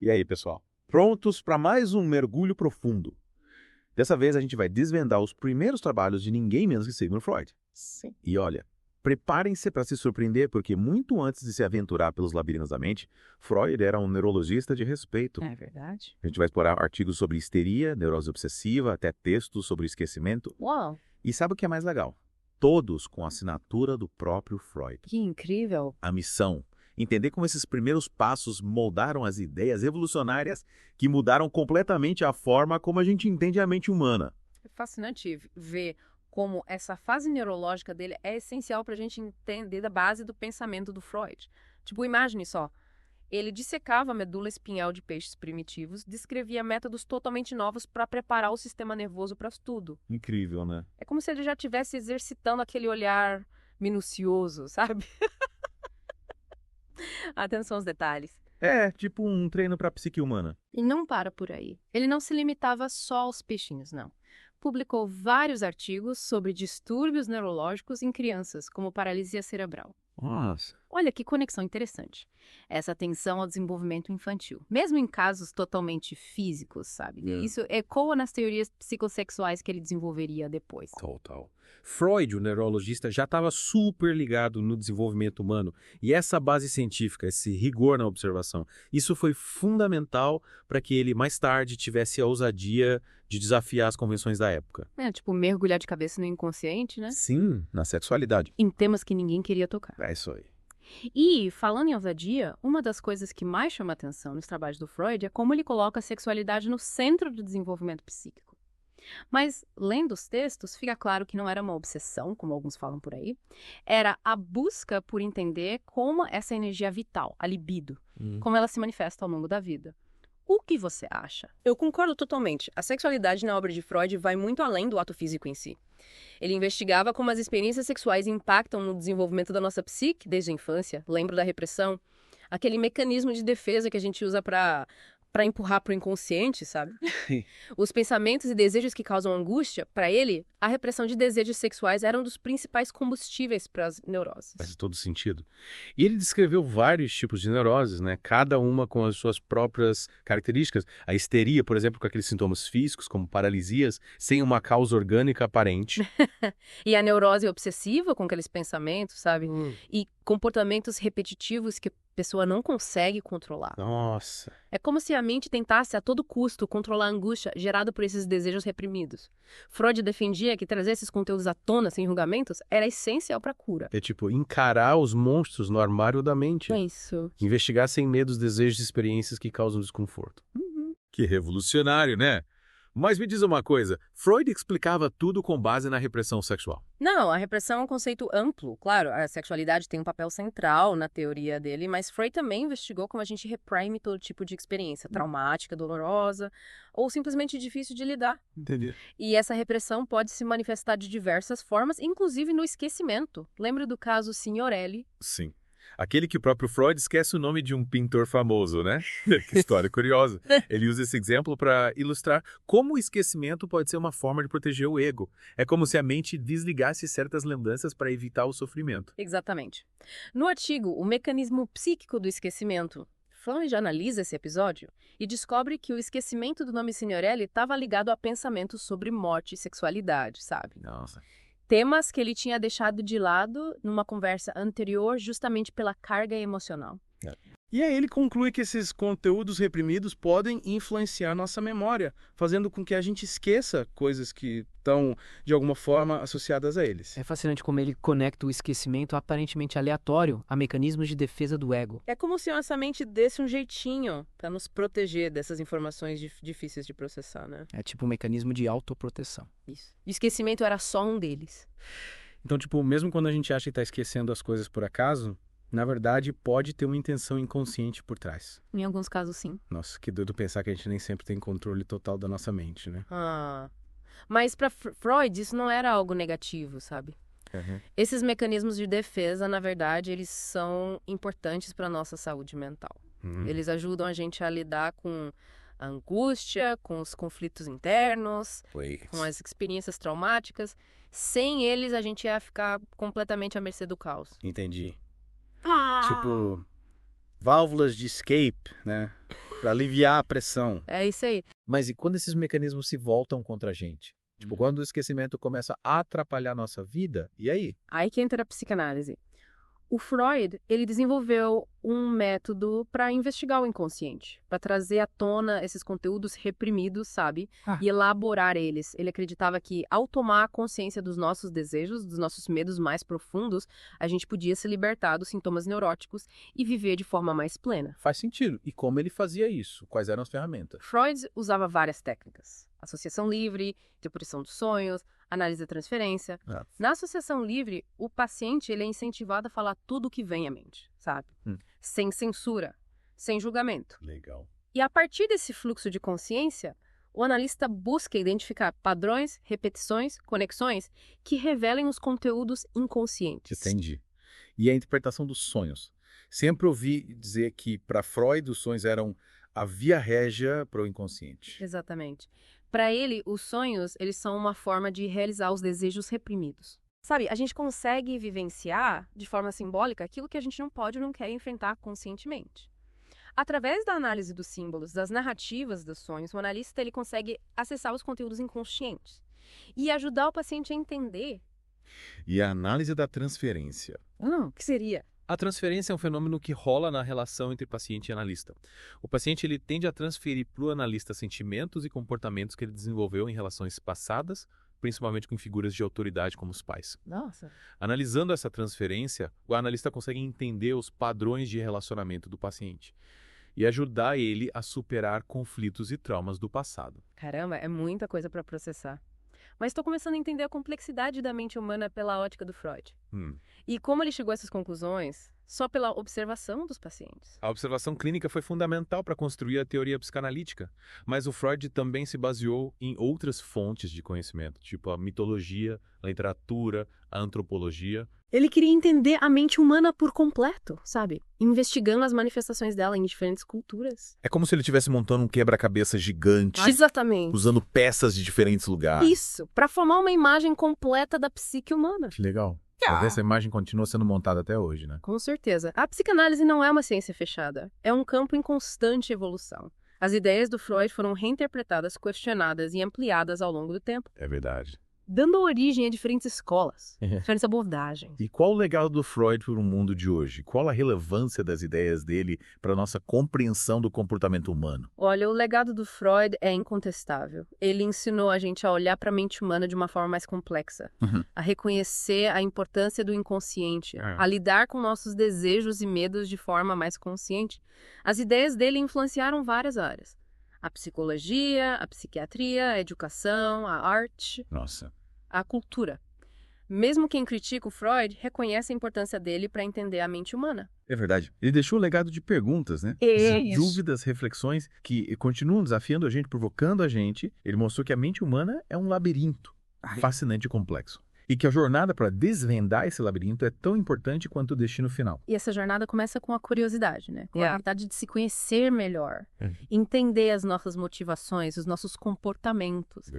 E aí, pessoal? Prontos para mais um mergulho profundo? Dessa vez a gente vai desvendar os primeiros trabalhos de ninguém menos que Sigmund Freud. Sim. E olha, preparem-se para se surpreender, porque muito antes de se aventurar pelos labirintos da mente, Freud era um neurologista de respeito. É verdade. A gente vai explorar artigos sobre histeria, neurose obsessiva, até textos sobre esquecimento. Uau, E sabe o que é mais legal? Todos com a assinatura do próprio Freud. que incrível. A missão: entender como esses primeiros passos moldaram as ideias revolucionárias que mudaram completamente a forma como a gente entende a mente humana. É fascinante ver como essa fase neurológica dele é essencial para a gente entender da base do pensamento do Freud. Tipo, imagine só. Ele dissecava a medula espinhal de peixes primitivos, descrevia métodos totalmente novos para preparar o sistema nervoso para tudo. Incrível, né? É como se ele já estivesse exercitando aquele olhar minucioso, sabe? Atenção aos detalhes. É, tipo um treino para a psique humana. E não para por aí. Ele não se limitava só aos peixinhos, não. Publicou vários artigos sobre distúrbios neurológicos em crianças, como paralisia cerebral. Nossa. Olha que conexão interessante. Essa atenção ao desenvolvimento infantil, mesmo em casos totalmente físicos, sabe? Isso ecoa nas teorias psicossexuais que ele desenvolveria depois. Total. Freud, o neurologista, já estava super ligado no desenvolvimento humano. E essa base científica, esse rigor na observação, isso foi fundamental para que ele, mais tarde, tivesse a ousadia de desafiar as convenções da época. É, tipo, mergulhar de cabeça no inconsciente, né? Sim, na sexualidade. Em temas que ninguém queria tocar. É isso aí. E, falando em ousadia, uma das coisas que mais chama atenção nos trabalhos do Freud é como ele coloca a sexualidade no centro do desenvolvimento psíquico. Mas, lendo os textos, fica claro que não era uma obsessão, como alguns falam por aí. Era a busca por entender como essa energia vital, a libido, como ela se manifesta ao longo da vida. O que você acha? Eu concordo totalmente. A sexualidade na obra de Freud vai muito além do ato físico em si. Ele investigava como as experiências sexuais impactam no desenvolvimento da nossa psique desde a infância. Lembro da repressão? Aquele mecanismo de defesa que a gente usa para empurrar pro inconsciente, sabe? Os pensamentos e desejos que causam angústia, para ele, a repressão de desejos sexuais era um dos principais combustíveis para as neuroses. Faz todo sentido. E ele descreveu vários tipos de neuroses, né? Cada uma com as suas próprias características. A histeria, por exemplo, com aqueles sintomas físicos, como paralisias, sem uma causa orgânica aparente. E a neurose obsessiva, com aqueles pensamentos, sabe? E comportamentos repetitivos que a pessoa não consegue controlar. Nossa. É como se a mente tentasse a todo custo controlar a angústia gerada por esses desejos reprimidos. Freud defendia que trazer esses conteúdos à tona sem julgamentos era essencial para a cura. É tipo encarar os monstros no armário da mente. É isso. Investigar sem medo os desejos e experiências que causam desconforto. Que revolucionário, né? Mas me diz uma coisa, Freud explicava tudo com base na repressão sexual. Não, a repressão é um conceito amplo. Claro, a sexualidade tem um papel central na teoria dele, mas Freud também investigou como a gente reprime todo tipo de experiência traumática, dolorosa ou simplesmente difícil de lidar. Entendi. E essa repressão pode se manifestar de diversas formas, inclusive no esquecimento. Lembra do caso Signorelli? Sim. Aquele que o próprio Freud esquece o nome de um pintor famoso, né? Que história curiosa. Ele usa esse exemplo para ilustrar como o esquecimento pode ser uma forma de proteger o ego. É como se a mente desligasse certas lembranças para evitar o sofrimento. Exatamente. No artigo O Mecanismo Psíquico do Esquecimento, Freud analisa esse episódio e descobre que o esquecimento do nome Signorelli estava ligado a pensamentos sobre morte e sexualidade, sabe? Nossa. Temas que ele tinha deixado de lado numa conversa anterior justamente pela carga emocional. E aí ele conclui que esses conteúdos reprimidos podem influenciar nossa memória, fazendo com que a gente esqueça coisas que estão, de alguma forma, associadas a eles. É fascinante como ele conecta o esquecimento aparentemente aleatório a mecanismos de defesa do ego. É como se nossa mente desse um jeitinho para nos proteger dessas informações difíceis de processar, né? É tipo um mecanismo de autoproteção. Isso. O esquecimento era só um deles. Então, tipo, mesmo quando a gente acha que está esquecendo as coisas por acaso, na verdade, pode ter uma intenção inconsciente por trás. Em alguns casos, sim. Nossa, que doido pensar que a gente nem sempre tem controle total da nossa mente, né? Mas para Freud, isso não era algo negativo, sabe? Esses mecanismos de defesa, na verdade, eles são importantes para a nossa saúde mental. Eles ajudam a gente a lidar com a angústia, com os conflitos internos, com as experiências traumáticas. Sem eles, a gente ia ficar completamente à mercê do caos. Entendi. Tipo, válvulas de escape, né? Para aliviar a pressão. É isso aí. Mas e quando esses mecanismos se voltam contra a gente? Tipo, quando o esquecimento começa a atrapalhar a nossa vida, e aí? Aí que entra a psicanálise. O Freud, ele desenvolveu um método para investigar o inconsciente, para trazer à tona esses conteúdos reprimidos, sabe? E elaborar eles. Ele acreditava que, ao tomar consciência dos nossos desejos, dos nossos medos mais profundos, a gente podia se libertar dos sintomas neuróticos e viver de forma mais plena. Faz sentido. E como ele fazia isso? Quais eram as ferramentas? Freud usava várias técnicas. Associação livre, interpretação dos sonhos, análise da transferência. Na associação livre, o paciente ele é incentivado a falar tudo o que vem à mente, sabe? Sem censura, sem julgamento. Legal. E a partir desse fluxo de consciência, o analista busca identificar padrões, repetições, conexões que revelem os conteúdos inconscientes. Entendi. E a interpretação dos sonhos? Sempre ouvi dizer que, para Freud, os sonhos eram a via régia para o inconsciente. Exatamente. Para ele, os sonhos, eles são uma forma de realizar os desejos reprimidos. Sabe, a gente consegue vivenciar, de forma simbólica, aquilo que a gente não pode ou não quer enfrentar conscientemente. Através da análise dos símbolos, das narrativas dos sonhos, o analista ele consegue acessar os conteúdos inconscientes e ajudar o paciente a entender. E a análise da transferência? O que seria? A transferência é um fenômeno que rola na relação entre paciente e analista. O paciente ele tende a transferir para o analista sentimentos e comportamentos que ele desenvolveu em relações passadas, principalmente com figuras de autoridade como os pais. Nossa. Analisando essa transferência, o analista consegue entender os padrões de relacionamento do paciente e ajudar ele a superar conflitos e traumas do passado. Caramba, é muita coisa para processar. Mas estou começando a entender a complexidade da mente humana pela ótica do Freud. E como ele chegou a essas conclusões só pela observação dos pacientes. A observação clínica foi fundamental para construir a teoria psicanalítica, mas o Freud também se baseou em outras fontes de conhecimento, tipo a mitologia, a literatura, a antropologia. Ele queria entender a mente humana por completo, sabe? Investigando as manifestações dela em diferentes culturas. É como se ele estivesse montando um quebra-cabeça gigante, Exatamente. usando peças de diferentes lugares. Isso, para formar uma imagem completa da psique humana. Que legal. Talvez essa imagem continua sendo montada até hoje, né? Com certeza. A psicanálise não é uma ciência fechada. É um campo em constante evolução. As ideias do Freud foram reinterpretadas, questionadas e ampliadas ao longo do tempo, É verdade. dando origem a diferentes escolas, diferentes abordagens. E qual o legado do Freud para o mundo de hoje? Qual a relevância das ideias dele para a nossa compreensão do comportamento humano? Olha, o legado do Freud é incontestável. Ele ensinou a gente a olhar para a mente humana de uma forma mais complexa, a reconhecer a importância do inconsciente, a lidar com nossos desejos e medos de forma mais consciente. As ideias dele influenciaram várias áreas. A psicologia, a psiquiatria, a educação, a arte, Nossa. a cultura. Mesmo quem critica o Freud reconhece a importância dele para entender a mente humana. É verdade. Ele deixou um legado de perguntas, né? Isso. Dúvidas, reflexões que continuam desafiando a gente, provocando a gente. Ele mostrou que a mente humana é um labirinto fascinante e complexo. E que a jornada para desvendar esse labirinto é tão importante quanto o destino final. E essa jornada começa com a curiosidade, né? Com a vontade de se conhecer melhor, entender as nossas motivações, os nossos comportamentos.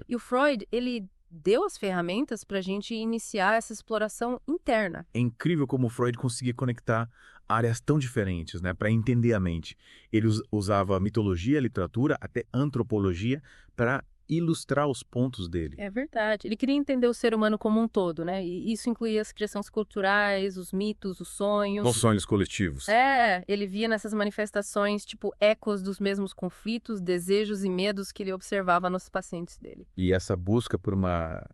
E o Freud, ele deu as ferramentas para a gente iniciar essa exploração interna. É incrível como o Freud conseguia conectar áreas tão diferentes, né, para entender a mente. Ele usava mitologia, literatura, até antropologia para ilustrar os pontos dele. É verdade. Ele queria entender o ser humano como um todo, né? E isso incluía as criações culturais, os mitos, os sonhos. Não sonhos coletivos. Ele via nessas manifestações, tipo, ecos dos mesmos conflitos, desejos e medos que ele observava nos pacientes dele. E essa busca por uma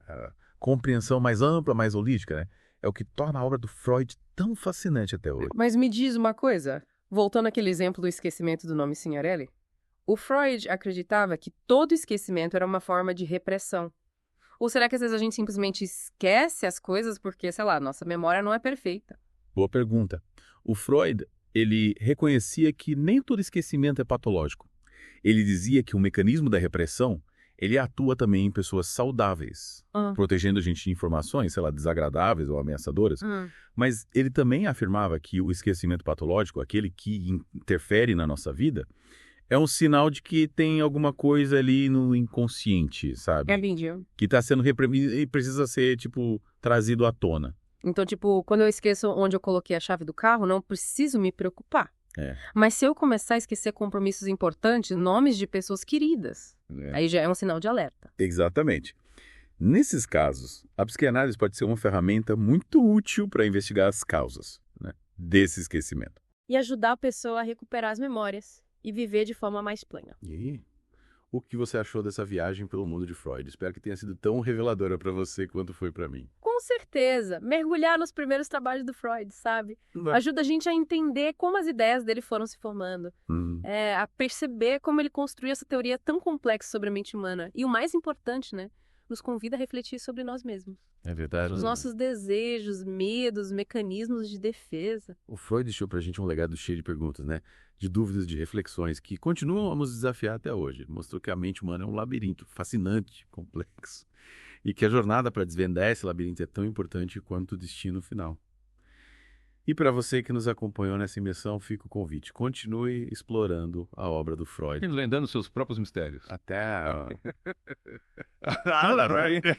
compreensão mais ampla, mais holística, né, é o que torna a obra do Freud tão fascinante até hoje. Mas me diz uma coisa, voltando àquele exemplo do esquecimento do nome Signorelli, o Freud acreditava que todo esquecimento era uma forma de repressão. Ou será que às vezes a gente simplesmente esquece as coisas porque, sei lá, nossa memória não é perfeita? Boa pergunta. O Freud, ele reconhecia que nem todo esquecimento é patológico. Ele dizia que o mecanismo da repressão, ele atua também em pessoas saudáveis, protegendo a gente de informações, sei lá, desagradáveis ou ameaçadoras. Mas ele também afirmava que o esquecimento patológico, aquele que interfere na nossa vida, é um sinal de que tem alguma coisa ali no inconsciente, sabe? Que está sendo reprimido e precisa ser, tipo, trazido à tona. Então, tipo, quando eu esqueço onde eu coloquei a chave do carro, não preciso me preocupar. Mas se eu começar a esquecer compromissos importantes, nomes de pessoas queridas, aí já é um sinal de alerta. Exatamente. Nesses casos, a psicanálise pode ser uma ferramenta muito útil para investigar as causas, né, desse esquecimento. E ajudar a pessoa a recuperar as memórias e viver de forma mais plena. E aí? O que você achou dessa viagem pelo mundo de Freud? Espero que tenha sido tão reveladora para você quanto foi para mim. Com certeza, mergulhar nos primeiros trabalhos do Freud, sabe? Ajuda a gente a entender como as ideias dele foram se formando, a perceber como ele construiu essa teoria tão complexa sobre a mente humana. E o mais importante, né? Nos convida a refletir sobre nós mesmos. É verdade. Os nossos desejos, medos, mecanismos de defesa. O Freud deixou pra gente um legado cheio de perguntas, né? De dúvidas, de reflexões, que continuam a nos desafiar até hoje. Mostrou que a mente humana é um labirinto fascinante, complexo. E que a jornada para desvendar esse labirinto é tão importante quanto o destino final. E para você que nos acompanhou nessa imersão, fica o convite. Continue explorando a obra do Freud. Desvendando seus próprios mistérios. Até...